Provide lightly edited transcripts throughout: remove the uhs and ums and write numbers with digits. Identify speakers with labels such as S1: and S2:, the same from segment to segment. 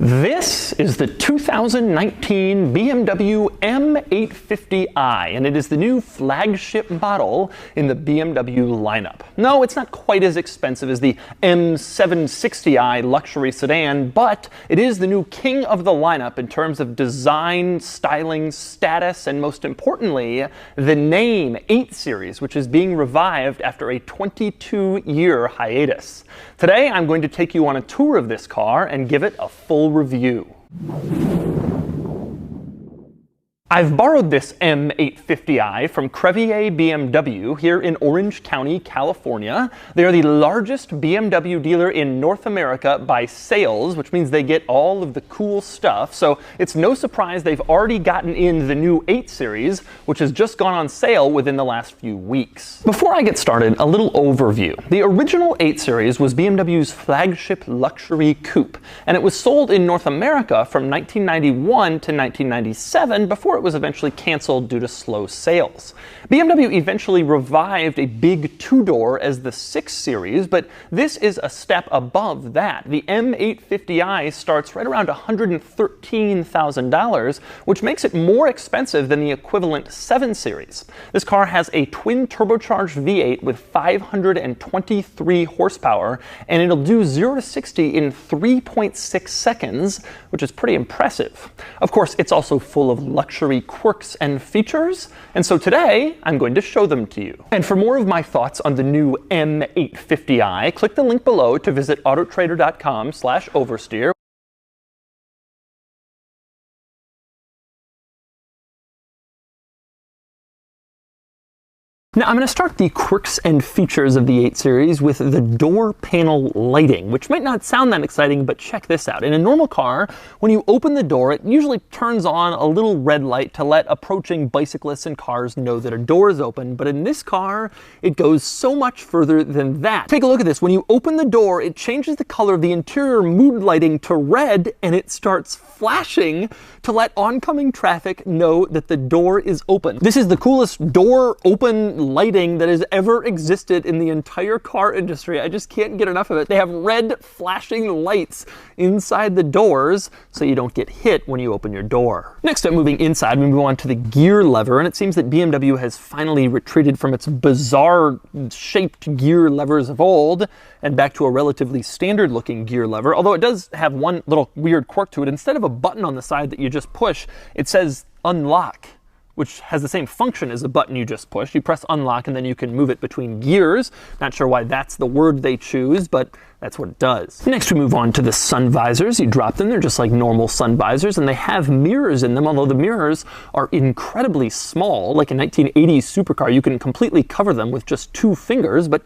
S1: This is the 2019 BMW M850i, and it is the new flagship model in the BMW lineup. No, it's not quite as expensive as the M760i luxury sedan, but it is the new king of the lineup in terms of design, styling, status, and most importantly, the name 8 Series, which is being revived after a 22-year hiatus. Today, I'm going to take you on a tour of this car and give it a full review. I've borrowed this M850i from Crevier BMW here in Orange County, California. They are the largest BMW dealer in North America by sales, which means they get all of the cool stuff. So it's no surprise they've already gotten in the new 8 Series, which has just gone on sale within the last few weeks. Before I get started, a little overview. The original 8 Series was BMW's flagship luxury coupe, and it was sold in North America from 1991 to 1997 before it was eventually canceled due to slow sales. BMW eventually revived a big two-door as the 6 Series, but this is a step above that. The M850i starts right around $113,000, which makes it more expensive than the equivalent 7 Series. This car has a twin turbocharged V8 with 523 horsepower, and it'll do 0 to 60 in 3.6 seconds, which is pretty impressive. Of course, it's also full of luxury quirks and features, and so today I'm going to show them to you. And for more of my thoughts on the new M850i, click the link below to visit autotrader.com/oversteer. Now I'm going to start the quirks and features of the 8 Series with the door panel lighting, which might not sound that exciting, but check this out. In a normal car, when you open the door, it usually turns on a little red light to let approaching bicyclists and cars know that a door is open, but in this car, it goes so much further than that. Take a look at this. When you open the door, it changes the color of the interior mood lighting to red, and it starts flashing to let oncoming traffic know that the door is open. This is the coolest door open lighting that has ever existed in the entire car industry. I just can't get enough of it. They have red flashing lights inside the doors so you don't get hit when you open your door. Next up, moving inside, we move on to the gear lever, and it seems that BMW has finally retreated from its bizarre shaped gear levers of old and back to a relatively standard looking gear lever, although it does have one little weird quirk to it. Instead of a button on the side that you just push, it says unlock, which has the same function as the button you just pushed. You press unlock and then you can move it between gears. Not sure why that's the word they choose, but that's what it does. Next we move on to the sun visors. You drop them, they're just like normal sun visors, and they have mirrors in them, although the mirrors are incredibly small. Like a 1980s supercar, you can completely cover them with just 2 fingers, but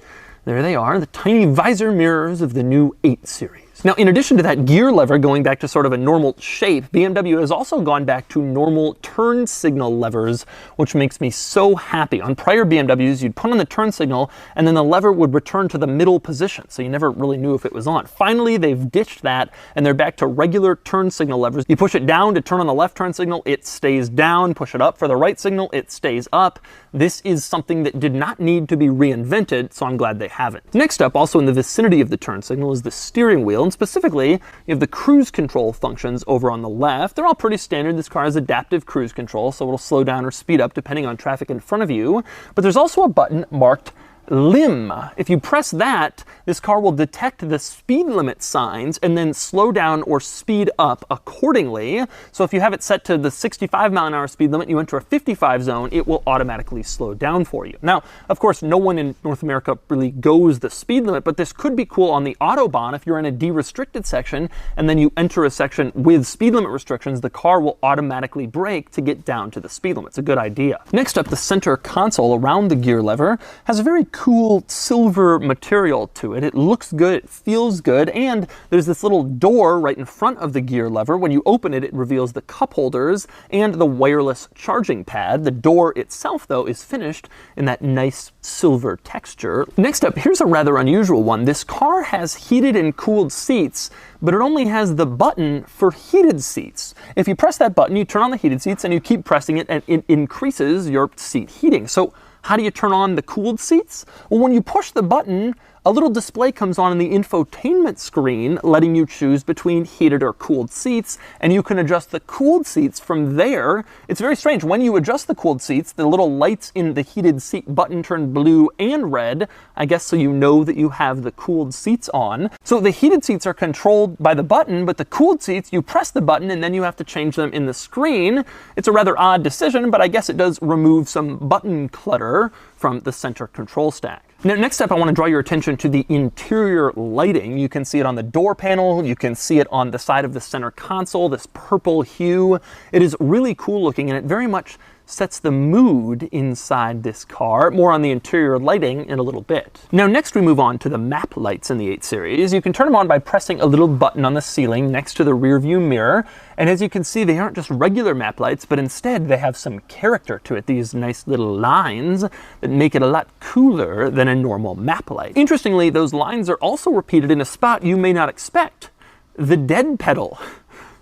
S1: there they are, the tiny visor mirrors of the new 8 Series. Now, in addition to that gear lever going back to sort of a normal shape, BMW has also gone back to normal turn signal levers, which makes me so happy. On prior BMWs, you'd put on the turn signal, and then the lever would return to the middle position, so you never really knew if it was on. Finally, they've ditched that, and they're back to regular turn signal levers. You push it down to turn on the left turn signal, it stays down. Push it up for the right signal, it stays up. This is something that did not need to be reinvented, so I'm glad they haven't. Next up, also in the vicinity of the turn signal, is the steering wheel. And specifically, you have the cruise control functions over on the left. They're all pretty standard. This car has adaptive cruise control, so it'll slow down or speed up depending on traffic in front of you. But there's also a button marked limb. If you press that, this car will detect the speed limit signs and then slow down or speed up accordingly. So if you have it set to the 65-mile-an-hour speed limit, you enter a 55 zone, it will automatically slow down for you. Now, of course, no one in North America really goes the speed limit, but this could be cool on the Autobahn. If you're in a de-restricted section and then you enter a section with speed limit restrictions, the car will automatically brake to get down to the speed limit. It's a good idea. Next up, the center console around the gear lever has a very cool silver material to it. It looks good, it feels good, and there's this little door right in front of the gear lever. When you open it, it reveals the cup holders and the wireless charging pad. The door itself, though, is finished in that nice silver texture. Next up, here's a rather unusual one. This car has heated and cooled seats, but it only has the button for heated seats. If you press that button, you turn on the heated seats, and you keep pressing it, and it increases your seat heating. So how do you turn on the cooled seats? Well, when you push the button a little display comes on in the infotainment screen, letting you choose between heated or cooled seats, and you can adjust the cooled seats from there. It's very strange. When you adjust the cooled seats, the little lights in the heated seat button turn blue and red, I guess so you know that you have the cooled seats on. So the heated seats are controlled by the button, but the cooled seats, you press the button and then you have to change them in the screen. It's a rather odd decision, but I guess it does remove some button clutter from the center control stack. Now, next up, I want to draw your attention to the interior lighting. You can see it on the door panel. You can see it on the side of the center console, this purple hue. It is really cool looking, and it very much sets the mood inside this car. More on the interior lighting in a little bit. Now, next we move on to the map lights in the 8 Series. You can turn them on by pressing a little button on the ceiling next to the rear view mirror. And as you can see, they aren't just regular map lights, but instead they have some character to it. These nice little lines that make it a lot cooler than a normal map light. Interestingly, those lines are also repeated in a spot you may not expect: the dead pedal.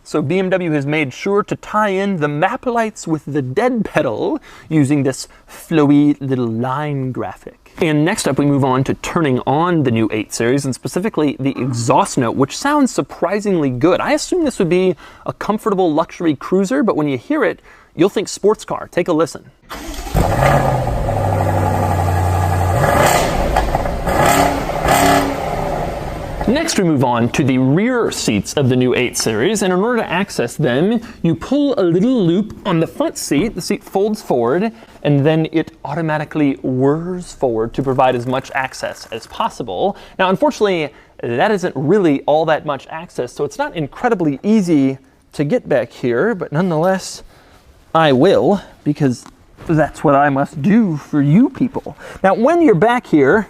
S1: So BMW has made sure to tie in the map lights with the dead pedal using this flowy little line graphic. And next up we move on to turning on the new 8 Series, and specifically the exhaust note, which sounds surprisingly good. I assume this would be a comfortable luxury cruiser, but when you hear it, you'll think sports car. Take a listen. Next, we move on to the rear seats of the new 8 Series, and in order to access them, you pull a little loop on the front seat, the seat folds forward, and then it automatically whirs forward to provide as much access as possible. Now, unfortunately, that isn't really all that much access, so it's not incredibly easy to get back here, but nonetheless, I will, because that's what I must do for you people. Now, when you're back here,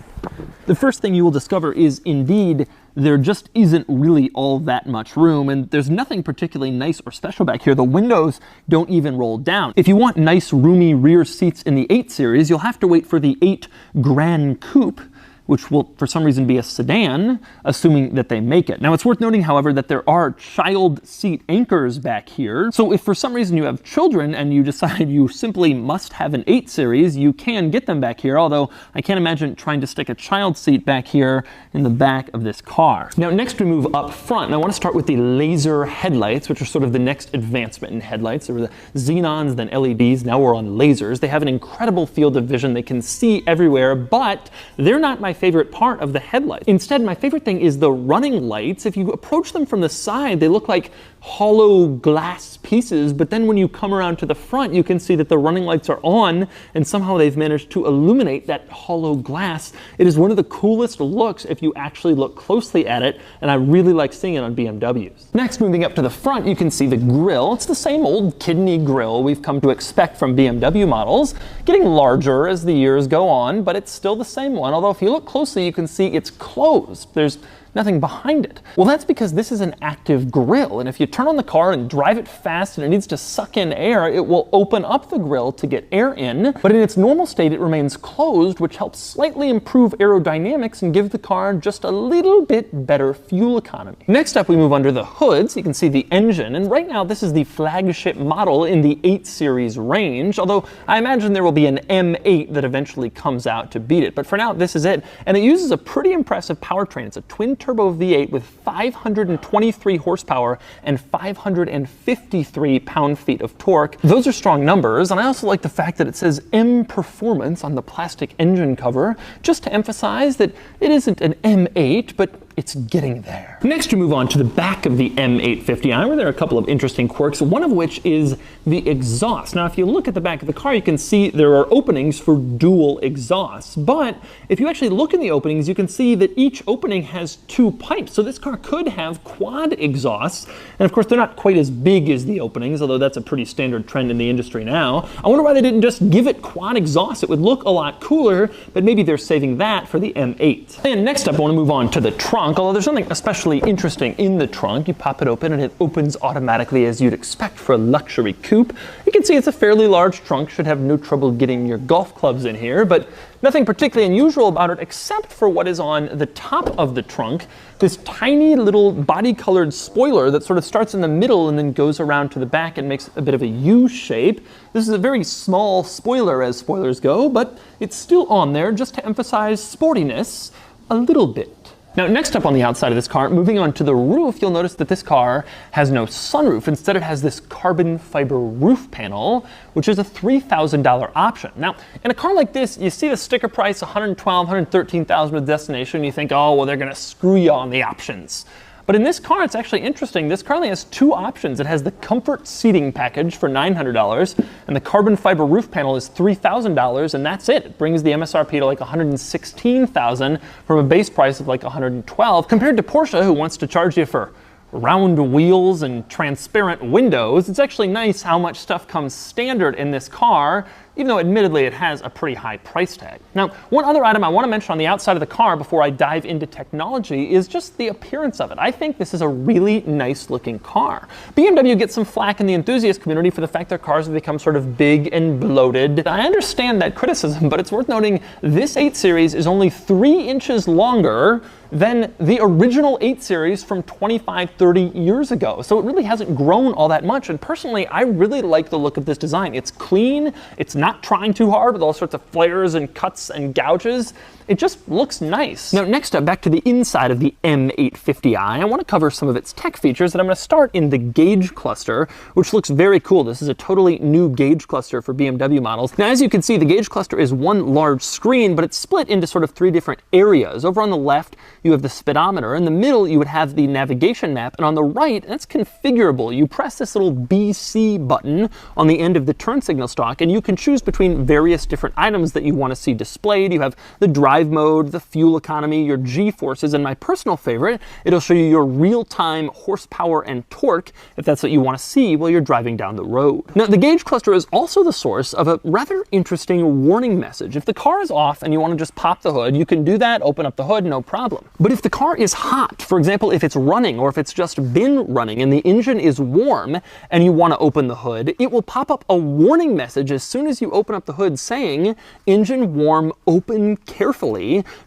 S1: the first thing you will discover is indeed there just isn't really all that much room, and there's nothing particularly nice or special back here. The windows don't even roll down. If you want nice roomy rear seats in the 8 Series, you'll have to wait for the 8 Grand Coupe, which will for some reason be a sedan, assuming that they make it. Now, it's worth noting, however, that there are child seat anchors back here. So if for some reason you have children and you decide you simply must have an 8 Series, you can get them back here, although I can't imagine trying to stick a child seat back here in the back of this car. Now, next we move up front, and I want to start with the laser headlights, which are sort of the next advancement in headlights. There were the xenons, then LEDs, now we're on lasers. They have an incredible field of vision. They can see everywhere, but they're not my favorite part of the headlights. Instead, my favorite thing is the running lights. If you approach them from the side, they look like hollow glass pieces, but then when you come around to the front, you can see that the running lights are on, and somehow they've managed to illuminate that hollow glass. It is one of the coolest looks if you actually look closely at it, and I really like seeing it on BMWs. Next, moving up to the front, you can see the grille. It's the same old kidney grille we've come to expect from BMW models, getting larger as the years go on, but it's still the same one, although if you look closely, you can see it's closed. There's nothing behind it. Well, that's because this is an active grille, and if you turn on the car and drive it fast and it needs to suck in air, it will open up the grille to get air in, but in its normal state it remains closed, which helps slightly improve aerodynamics and give the car just a little bit better fuel economy. Next up, we move under the hood, so you can see the engine, and right now this is the flagship model in the 8 Series range, although I imagine there will be an M8 that eventually comes out to beat it, but for now this is it, and it uses a pretty impressive powertrain. It's a twin-turbo V8 with 523 horsepower and 553 pound-feet of torque. Those are strong numbers, and I also like the fact that it says M Performance on the plastic engine cover, just to emphasize that it isn't an M8, but it's getting there. Next, we move on to the back of the M850i, where there are a couple of interesting quirks, one of which is the exhaust. Now, if you look at the back of the car, you can see there are openings for dual exhausts, but if you actually look in the openings, you can see that each opening has 2 pipes, so this car could have quad exhausts, and of course, they're not quite as big as the openings, although that's a pretty standard trend in the industry now. I wonder why they didn't just give it quad exhaust. It would look a lot cooler, but maybe they're saving that for the M8. And next up, I want to move on to the trunk. Although there's nothing especially interesting in the trunk. You pop it open and it opens automatically as you'd expect for a luxury coupe. You can see it's a fairly large trunk, should have no trouble getting your golf clubs in here, but nothing particularly unusual about it except for what is on the top of the trunk, this tiny little body-colored spoiler that sort of starts in the middle and then goes around to the back and makes a bit of a U shape. This is a very small spoiler as spoilers go, but it's still on there just to emphasize sportiness. a little bit. Now, next up on the outside of this car, moving on to the roof, you'll notice that this car has no sunroof. Instead, it has this carbon fiber roof panel, which is a $3,000 option. Now, in a car like this, you see the sticker price, $112,000, $113,000 with destination, and you think, oh, well, they're gonna screw you on the options. But in this car, it's actually interesting. This car only has two options. It has the comfort seating package for $900, and the carbon fiber roof panel is $3,000, and that's it. It brings the MSRP to like $116,000 from a base price of like $112,000, compared to Porsche, who wants to charge you for round wheels and transparent windows. It's actually nice how much stuff comes standard in this car, even though admittedly it has a pretty high price tag. Now, one other item I want to mention on the outside of the car before I dive into technology is just the appearance of it. I think this is a really nice looking car. BMW gets some flack in the enthusiast community for the fact their cars have become sort of big and bloated. I understand that criticism, but it's worth noting this 8 Series is only 3 inches longer than the original 8 Series from 25, 30 years ago. So it really hasn't grown all that much, and personally, I really like the look of this design. It's clean, it's not trying too hard with all sorts of flares and cuts and gouges. It just looks nice. Now, next up, back to the inside of the M850i, I want to cover some of its tech features, and I'm going to start in the gauge cluster, which looks very cool. This is a totally new gauge cluster for BMW models. Now, as you can see, the gauge cluster is one large screen, but it's split into sort of 3 different areas. Over on the left, you have the speedometer. In the middle, you would have the navigation map, and on the right, that's configurable. You press this little BC button on the end of the turn signal stalk, and you can choose between various different items that you want to see displayed. You have the drive mode, the fuel economy, your G-forces, and my personal favorite, it'll show you your real-time horsepower and torque if that's what you want to see while you're driving down the road. Now, the gauge cluster is also the source of a rather interesting warning message. If the car is off and you want to just pop the hood, you can do that, open up the hood, no problem. But if the car is hot, for example, if it's running or if it's just been running and the engine is warm and you want to open the hood, it will pop up a warning message as soon as you open up the hood saying, engine warm, open carefully,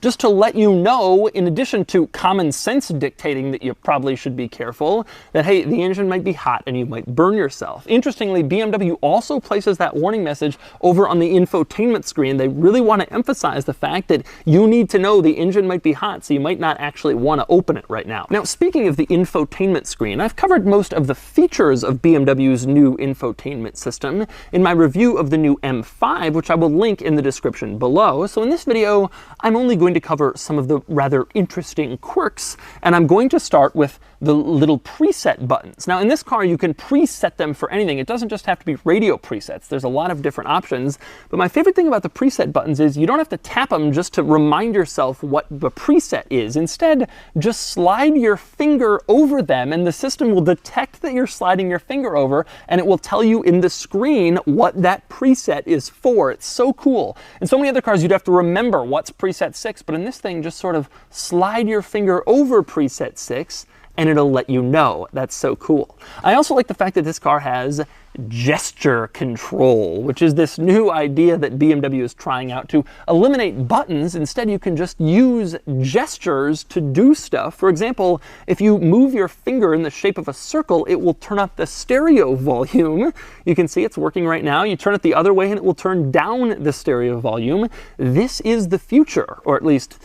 S1: just to let you know, in addition to common sense dictating that you probably should be careful, that hey, the engine might be hot and you might burn yourself. Interestingly, BMW also places that warning message over on the infotainment screen. They really want to emphasize the fact that you need to know the engine might be hot, so you might not actually want to open it right now. Now, speaking of the infotainment screen, I've covered most of the features of BMW's new infotainment system in my review of the new M5, which I will link in the description below. So in this video, I'm only going to cover some of the rather interesting quirks, and I'm going to start with the little preset buttons. Now, in this car, you can preset them for anything. It doesn't just have to be radio presets. There's a lot of different options, but my favorite thing about the preset buttons is you don't have to tap them just to remind yourself what the preset is. Instead, just slide your finger over them, and the system will detect that you're sliding your finger over, and it will tell you in the screen what that preset is for. It's so cool. In so many other cars, you'd have to remember what's preset 6, but in this thing, just sort of slide your finger over preset 6, and it'll let you know. That's so cool. I also like the fact that this car has gesture control, which is this new idea that BMW is trying out to eliminate buttons. Instead, you can just use gestures to do stuff. For example, if you move your finger in the shape of a circle, it will turn up the stereo volume. You can see it's working right now. You turn it the other way and it will turn down the stereo volume. This is the future, or at least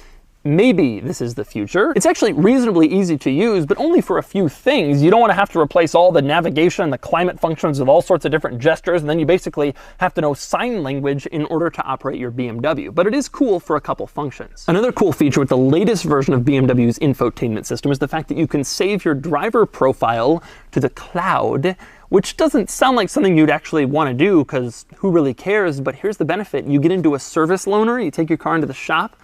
S1: maybe this is the future. It's actually reasonably easy to use, but only for a few things. You don't want to have to replace all the navigation and the climate functions with all sorts of different gestures, and then you basically have to know sign language in order to operate your BMW. But it is cool for a couple functions. Another cool feature with the latest version of BMW's infotainment system is the fact that you can save your driver profile to the cloud, which doesn't sound like something you'd actually want to do, because who really cares? But here's the benefit. You get into a service loaner, you take your car into the shop,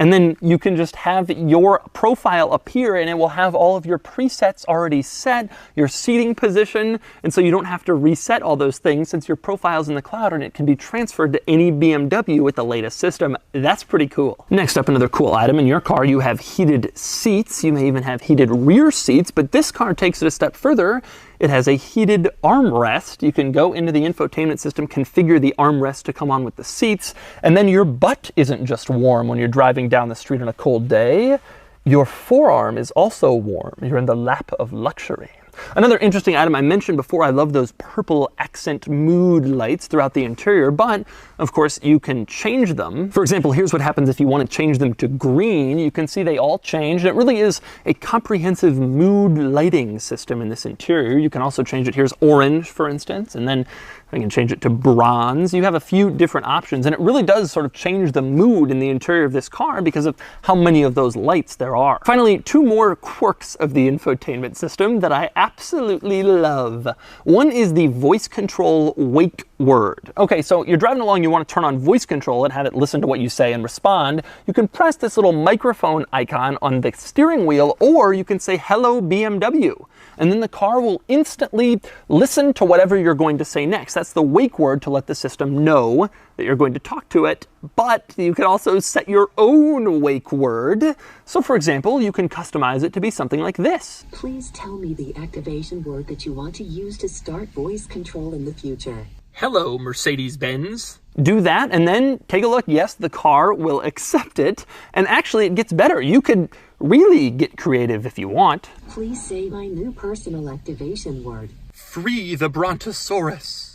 S1: and then you can just have your profile appear, and it will have all of your presets already set, your seating position, and so you don't have to reset all those things since your profile's in the cloud and it can be transferred to any BMW with the latest system. That's pretty cool. Next up, another cool item. In your car, you have heated seats. You may even have heated rear seats, but this car takes it a step further. It has a heated armrest. You can go into the infotainment system, configure the armrest to come on with the seats, and then your butt isn't just warm when you're driving down the street on a cold day. Your forearm is also warm. You're in the lap of luxury. Another interesting item I mentioned before, I love those purple accent mood lights throughout the interior, but of course you can change them. For example, here's what happens if you want to change them to green. You can see they all change. It really is a comprehensive mood lighting system in this interior. You can also change it. Here's orange, for instance, and then I can change it to bronze. You have a few different options, and it really does sort of change the mood in the interior of this car because of how many of those lights there are. Finally, two more quirks of the infotainment system that I absolutely love. One is the voice control wake word. Okay, so you're driving along, you want to turn on voice control and have it listen to what you say and respond. You can press this little microphone icon on the steering wheel, or you can say, "Hello, BMW." And then the car will instantly listen to whatever you're going to say next. That's the wake word to let the system know that you're going to talk to it, but you can also set your own wake word. So for example, you can customize it to be something like this.
S2: Please tell me the activation word that you want to use to start voice control in the future.
S1: Hello, Mercedes-Benz. Do that and then take a look. Yes, the car will accept it. And actually it gets better. You could really get creative if you want.
S2: Please say my new personal activation word.
S1: Free the Brontosaurus.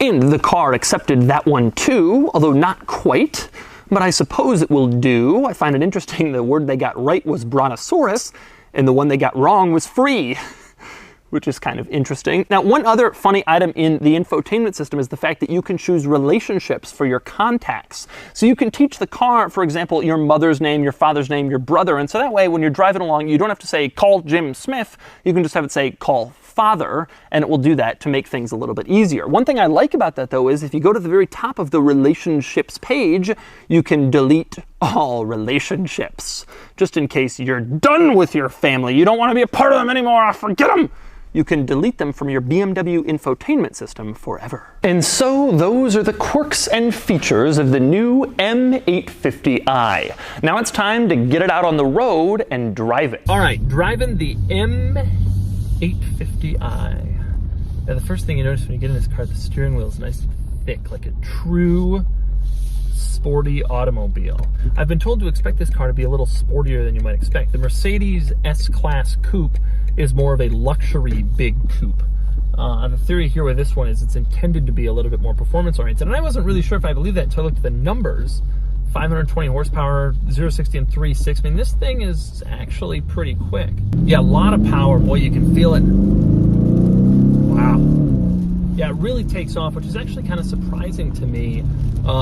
S1: And the car accepted that one too, although not quite, but I suppose it will do. I find it interesting the word they got right was Brontosaurus, and the one they got wrong was free, which is kind of interesting. Now, one other funny item in the infotainment system is the fact that you can choose relationships for your contacts. So you can teach the car, for example, your mother's name, your father's name, your brother, and so that way when you're driving along, you don't have to say, "Call Jim Smith." You can just have it say, "Call father," and it will do that to make things a little bit easier. One thing I like about that, though, is if you go to the very top of the relationships page, you can delete all relationships, just in case you're done with your family. You don't want to be a part of them anymore. Forget them. You can delete them from your BMW infotainment system forever. And so those are the quirks and features of the new M850i. Now it's time to get it out on the road and drive it. All right, driving the M850i. Now the first thing you notice when you get in this car, the steering wheel is nice and thick, like a true sporty automobile. I've been told to expect this car to be a little sportier than you might expect. The Mercedes S-Class Coupe is more of a luxury big coupe. The theory here with this one is it's intended to be a little bit more performance oriented, and I wasn't really sure if I believed that until I looked at the numbers. 520 horsepower, 0-60 in 3.6. I mean, this thing is actually pretty quick. Yeah, a lot of power. Boy, you can feel it. Wow. Yeah, it really takes off, which is actually kind of surprising to me.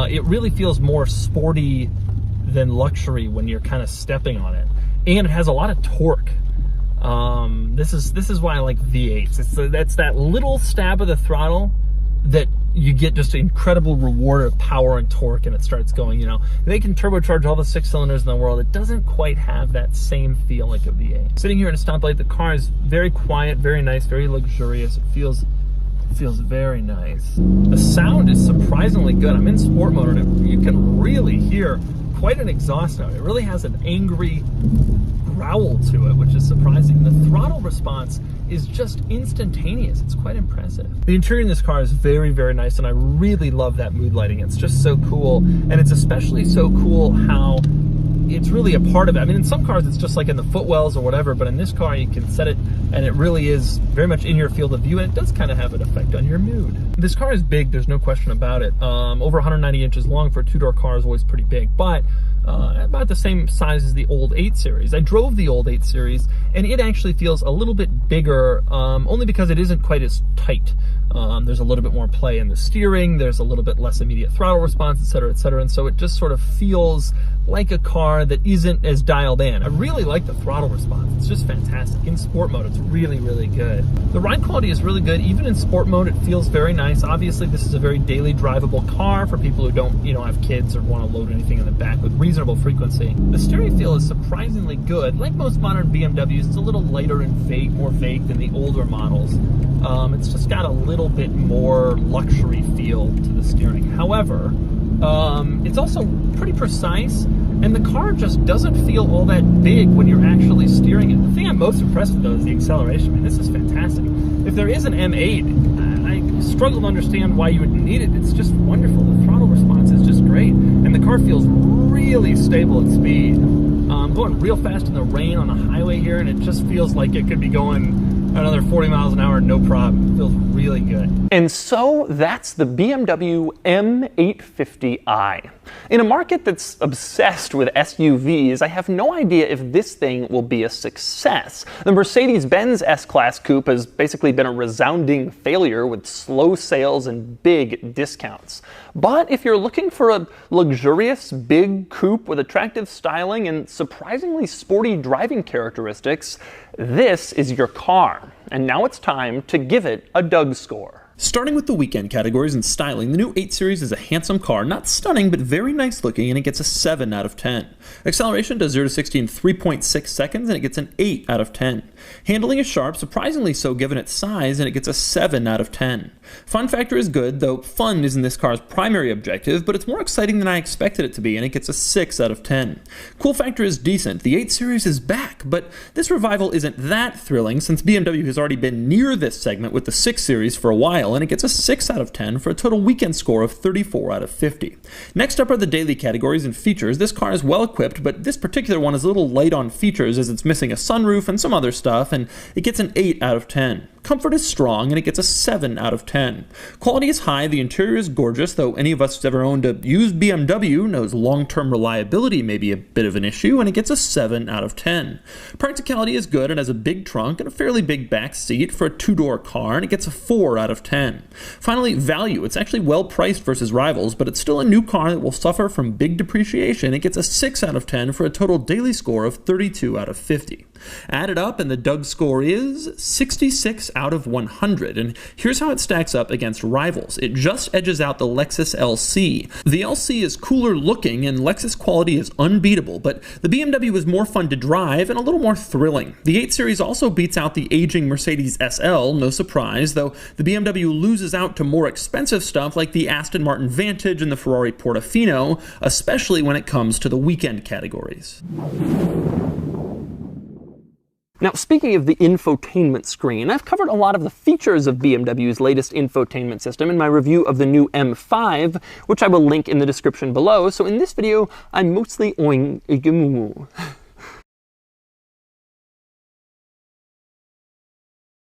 S1: It really feels more sporty than luxury when you're kind of stepping on it. And it has a lot of torque. This is why I like V8s. That's that little stab of the throttle that you get just an incredible reward of power and torque, and it starts going, you know. They can turbocharge all the 6 cylinders in the world. It doesn't quite have that same feel like a V8. Sitting here in a stoplight, the car is very quiet, very nice, very luxurious. It feels very nice. The sound is surprisingly good. I'm in sport mode, and you can really hear quite an exhaust note. It really has an angry growl to it, which is surprising. The throttle response is just instantaneous. It's quite impressive. The interior in this car is very, very nice, and I really love that mood lighting. It's just so cool, and it's especially so cool how it's really a part of it. I mean, in some cars it's just like in the footwells or whatever, but in this car you can set it and it really is very much in your field of view, and it does kind of have an effect on your mood. This car is big, there's no question about it. Over 190 inches long for a two-door car is always pretty big, but about the same size as the old 8 Series. I drove the old 8 Series, and it actually feels a little bit bigger, only because it isn't quite as tight. There's a little bit more play in the steering, there's a little bit less immediate throttle response, etc., and so it just sort of feels like a car that isn't as dialed in. I really like the throttle response. It's just fantastic. In sport mode, it's really, really good. The ride quality is really good. Even in sport mode, it feels very nice. Obviously, this is a very daily drivable car for people who don't, have kids or want to load anything in the back with reasonable frequency. The steering feel is surprisingly good. Like most modern BMWs, it's a little lighter and vague, more vague than the older models. It's just got a little bit more luxury feel to the steering. However, it's also pretty precise, and the car just doesn't feel all that big when you're actually steering it. The thing I'm most impressed with, though, is the acceleration. I mean, this is fantastic. If there is an M8, I struggle to understand why you would need it. It's just wonderful. The throttle response is just great, and the car feels really stable at speed. I'm going real fast in the rain on the highway here, and it just feels like it could be going
S3: Another 40 miles an hour, no problem. Feels really good.
S1: And so that's the BMW M850i. In a market that's obsessed with SUVs, I have no idea if this thing will be a success. The Mercedes-Benz S-Class Coupe has basically been a resounding failure with slow sales and big discounts. But if you're looking for a luxurious, big coupe with attractive styling and surprisingly sporty driving characteristics, this is your car. And now it's time to give it a Doug score.
S4: Starting with the weekend categories and styling, the new 8 Series is a handsome car, not stunning, but very nice looking, and it gets a 7 out of 10. Acceleration does 0 to 60 in 3.6 seconds, and it gets an 8 out of 10. Handling is sharp, surprisingly so given its size, and it gets a 7 out of 10. Fun factor is good, though fun isn't this car's primary objective, but it's more exciting than I expected it to be, and it gets a 6 out of 10. Cool factor is decent. The 8 Series is back, but this revival isn't that thrilling since BMW has already been near this segment with the 6 Series for a while, and it gets a 6 out of 10 for a total weekend score of 34 out of 50. Next up are the daily categories and features. This car is well equipped, but this particular one is a little light on features as it's missing a sunroof and some other stuff, and it gets an 8 out of 10. Comfort is strong, and it gets a 7 out of 10. Quality is high, the interior is gorgeous, though any of us who's ever owned a used BMW knows long-term reliability may be a bit of an issue, and it gets a 7 out of 10. Practicality is good, it has a big trunk and a fairly big back seat for a two-door car, and it gets a 4 out of 10. Finally, value. It's actually well priced versus rivals, but it's still a new car that will suffer from big depreciation. It gets a 6 out of 10 for a total daily score of 32 out of 50. Add it up, and the Doug score is 66 out of 100, and here's how it stacks up against rivals. It just edges out the Lexus LC. The LC is cooler looking, and Lexus quality is unbeatable, but the BMW is more fun to drive and a little more thrilling. The 8 Series also beats out the aging Mercedes SL, no surprise, though the BMW loses out to more expensive stuff like the Aston Martin Vantage and the Ferrari Portofino, especially when it comes to the weekend categories.
S1: Now, speaking of the infotainment screen, I've covered a lot of the features of BMW's latest infotainment system in my review of the new M5, which I will link in the description below, so in this video, I'm mostly